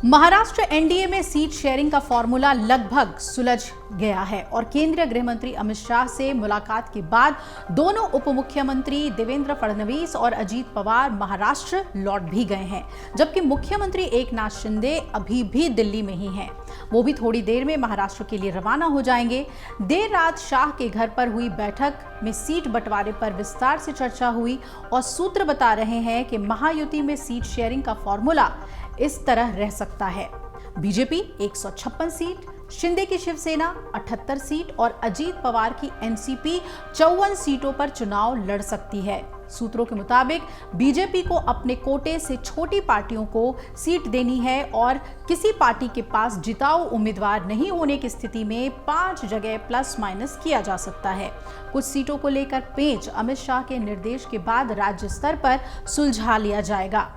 Maharashtra NDA में seat sharing का formula लगभग सुलझ गया है और केंद्रीय गृह मंत्री अमित शाह से मुलाकात के बाद दोनों उप मुख्यमंत्री देवेंद्र फडणवीस और अजीत पवार महाराष्ट्र लौट भी गए हैं, जबकि मुख्यमंत्री एकनाथ शिंदे अभी भी दिल्ली में ही हैं। वो भी थोड़ी देर में महाराष्ट्र के लिए रवाना हो जाएंगे। देर रात शाह के घर पर हुई बैठक में सीट बंटवारे पर विस्तार से चर्चा हुई और सूत्र बता रहे हैं कि महायुति में सीट शेयरिंग का फॉर्मूला इस तरह रह सकता है। बीजेपी 156 सीट, शिंदे की शिवसेना 78 सीट और अजीत पवार की एनसीपी 54 सीटों पर चुनाव लड़ सकती है। सूत्रों के मुताबिक बीजेपी को अपने कोटे से छोटी पार्टियों को सीट देनी है और किसी पार्टी के पास जिताऊ उम्मीदवार नहीं होने की स्थिति में 5 जगह प्लस माइनस किया जा सकता है। कुछ सीटों को लेकर पेंच अमित शाह के निर्देश के बाद राज्य स्तर पर सुलझा लिया जाएगा।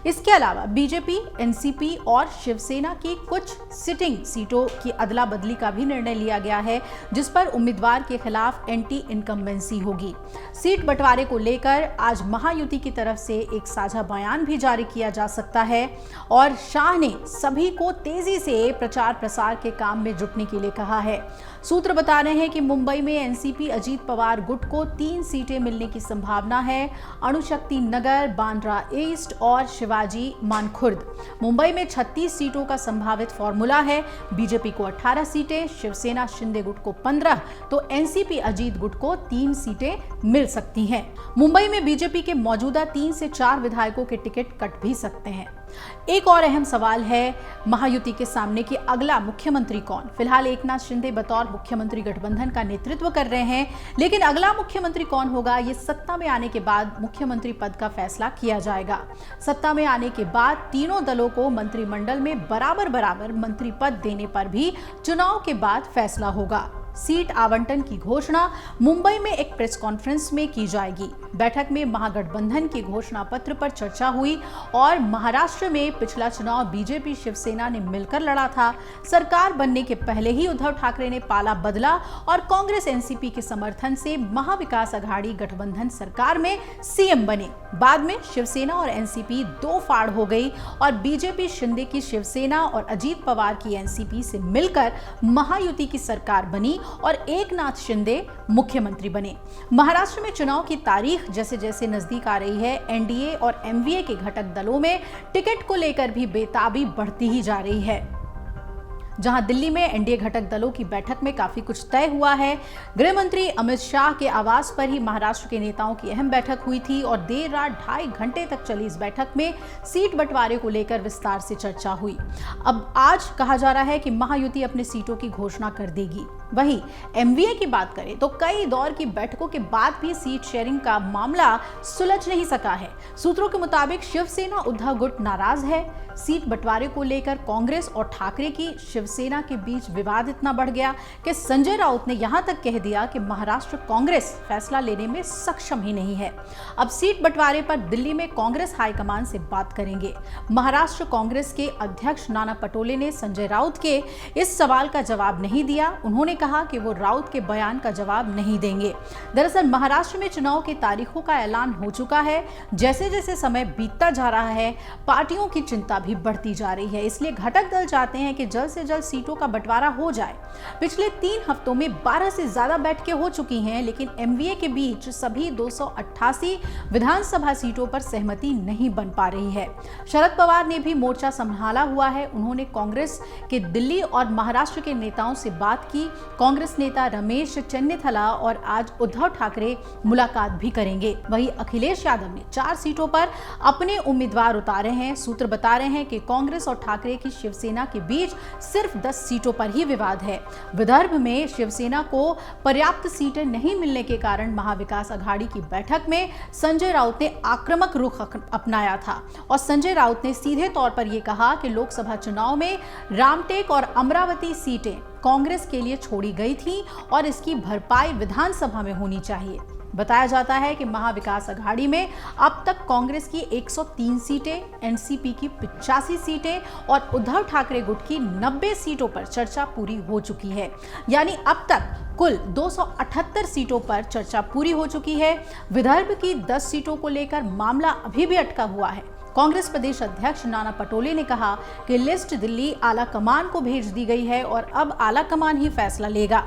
इसके अलावा बीजेपी, एनसीपी और शिवसेना की कुछ सिटिंग सीटों की अदला बदली का भी निर्णय लिया गया है, जिस पर उम्मीदवार के खिलाफ एंटी इनकम्बेंसी होगी। सीट बंटवारे को लेकर आज महायुति की तरफ से एक साझा बयान भी जारी किया जा सकता है और शाह ने सभी को तेजी से प्रचार प्रसार के काम में जुटने के लिए कहा है। सूत्र बता रहे हैं कि मुंबई में एनसीपी अजीत पवार गुट को 3 सीटें मिलने की संभावना है। अणुशक्ति नगर, बांद्रा ईस्ट और शिवाजी मानखुर्द। मुंबई में 36 सीटों का संभावित फॉर्मूला है। बीजेपी को 18 सीटें, शिवसेना शिंदे गुट को 15 तो एनसीपी अजीत गुट को 3 सीटें मिल सकती हैं। मुंबई में बीजेपी के मौजूदा 3 से 4 विधायकों के टिकट कट भी सकते हैं। एक और अहम सवाल है महायुति के सामने कि अगला मुख्यमंत्री कौन। फिलहाल एकनाथ शिंदे बतौर मुख्यमंत्री गठबंधन का नेतृत्व कर रहे हैं, लेकिन अगला मुख्यमंत्री कौन होगा ये सत्ता में आने के बाद मुख्यमंत्री पद का फैसला किया जाएगा। सत्ता में आने के बाद तीनों दलों को मंत्रिमंडल में बराबर बराबर मंत्री पद देने पर भी चुनाव के बाद फैसला होगा। सीट आवंटन की घोषणा मुंबई में एक प्रेस कॉन्फ्रेंस में की जाएगी। बैठक में महागठबंधन के घोषणा पत्र पर चर्चा हुई और महाराष्ट्र में पिछला चुनाव बीजेपी शिवसेना ने मिलकर लड़ा था। सरकार बनने के पहले ही उद्धव ठाकरे ने पाला बदला और कांग्रेस एनसीपी के समर्थन से महाविकास अघाड़ी गठबंधन सरकार में सीएम बने। बाद में शिवसेना और एनसीपी दो फाड़ हो गई और बीजेपी शिंदे की शिवसेना और अजीत पवार की एनसीपी से मिलकर महायुति की सरकार बनी और एकनाथ शिंदे मुख्यमंत्री बने। महाराष्ट्र में चुनाव की तारीख जैसे जैसे नजदीक आ रही है, एनडीए और एमवीए के घटक दलों में टिकट को लेकर भी बेताबी बढ़ती ही जा रही है। जहां दिल्ली में एनडीए घटक दलों की बैठक में काफी कुछ तय हुआ है। गृह मंत्री अमित शाह के आवास पर ही महाराष्ट्र के नेताओं की अहम बैठक हुई थी और देर रात 2.5 घंटे तक चली इस बैठक में सीट बंटवारे को लेकर विस्तार से चर्चा हुई। अब आज कहा जा रहा है कि महायुति अपनी सीटों की घोषणा कर देगी। वहीं एमवीए की बात करें तो कई दौर की बैठकों के बाद भी सीट शेयरिंग का मामला सुलझ नहीं सका है। सूत्रों के मुताबिक शिवसेना उद्धव गुट नाराज है। सीट बंटवारे को लेकर कांग्रेस और ठाकरे की शिवसेना के बीच विवाद इतना बढ़ गया कि संजय राउत ने यहां तक कह दिया कि महाराष्ट्र कांग्रेस फैसला लेने में सक्षम ही नहीं है। अब सीट बंटवारे पर दिल्ली में कांग्रेस हाईकमान से बात करेंगे। महाराष्ट्र कांग्रेस के अध्यक्ष नाना पटोले ने संजय राउत के इस सवाल का जवाब नहीं दिया। उन्होंने कहा कि वो राउत के बयान का जवाब नहीं देंगे। दरअसल महाराष्ट्र में चुनाव की तारीखों का ऐलान हो चुका है। जैसे जैसे समय बीतता जा रहा है, पार्टियों की चिंता भी बढ़ती जा रही है। इसलिए घटक दल चाहते हैं कि जल्द से जल्द सीटों का बंटवारा हो जाए। पिछले 3 हफ्तों में 12 से ज्यादा बैठकें हो चुकी हैं, लेकिन एमवीए के बीच सभी 288 विधानसभा सीटों पर सहमति नहीं बन पा रही है। शरद पवार ने भी मोर्चा संभाला हुआ है। उन्होंने कांग्रेस के दिल्ली और महाराष्ट्र के नेताओं से बात की। कांग्रेस नेता रमेश चन्नीथला और आज उद्धव ठाकरे मुलाकात भी करेंगे। वहीं अखिलेश यादव ने 4 सीटों पर अपने उम्मीदवार उतारे हैं। सूत्र बता रहे हैं कि कांग्रेस और ठाकरे की शिवसेना के बीच सिर्फ 10 सीटों पर ही विवाद है। विदर्भ में शिवसेना को पर्याप्त सीटें नहीं मिलने के कारण महाविकास अघाड़ी की बैठक में संजय राउत ने आक्रामक रुख अपनाया था और संजय राउत ने सीधे तौर पर यह कहा कि लोकसभा चुनाव में रामटेक और अमरावती सीटें कांग्रेस के लिए छोड़ी गई थी और इसकी भरपाई विधानसभा में होनी चाहिए। बताया जाता है कि महाविकास अघाड़ी में अब तक कांग्रेस की 103 सीटें, एनसीपी की 85 सीटें और उद्धव ठाकरे गुट की 90 सीटों पर चर्चा पूरी हो चुकी है। यानी अब तक कुल 278 सीटों पर चर्चा पूरी हो चुकी है। विदर्भ की 10 सीटों को लेकर मामला अभी भी अटका हुआ है। कांग्रेस प्रदेश अध्यक्ष नाना पटोले ने कहा कि लिस्ट दिल्ली आला कमान को भेज दी गई है और अब आला कमान ही फैसला लेगा।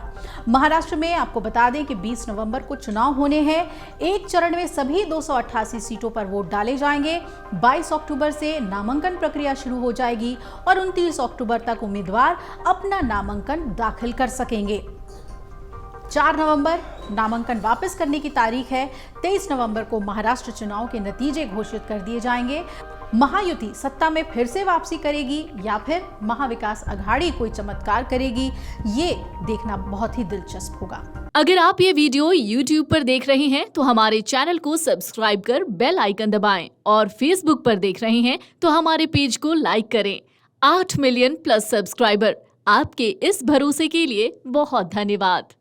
महाराष्ट्र में आपको बता दें कि 20 नवंबर को चुनाव होने हैं। एक चरण में सभी 288 सीटों पर वोट डाले जाएंगे। 22 अक्टूबर से नामांकन प्रक्रिया शुरू हो जाएगी और 29 अक्टूबर तक उम्मीदवार अपना नामांकन दाखिल कर सकेंगे। 4 नवंबर नामांकन वापस करने की तारीख है। 23 नवंबर को महाराष्ट्र चुनाव के नतीजे घोषित कर दिए जाएंगे। महायुति सत्ता में फिर से वापसी करेगी या फिर महाविकास अघाड़ी कोई चमत्कार करेगी, ये देखना बहुत ही दिलचस्प होगा। अगर आप ये वीडियो YouTube पर देख रहे हैं तो हमारे चैनल को सब्सक्राइब कर बेल आइकन दबाएं और Facebook पर देख रहे हैं तो हमारे पेज को लाइक करें। 8 मिलियन प्लस सब्सक्राइबर, आपके इस भरोसे के लिए बहुत धन्यवाद।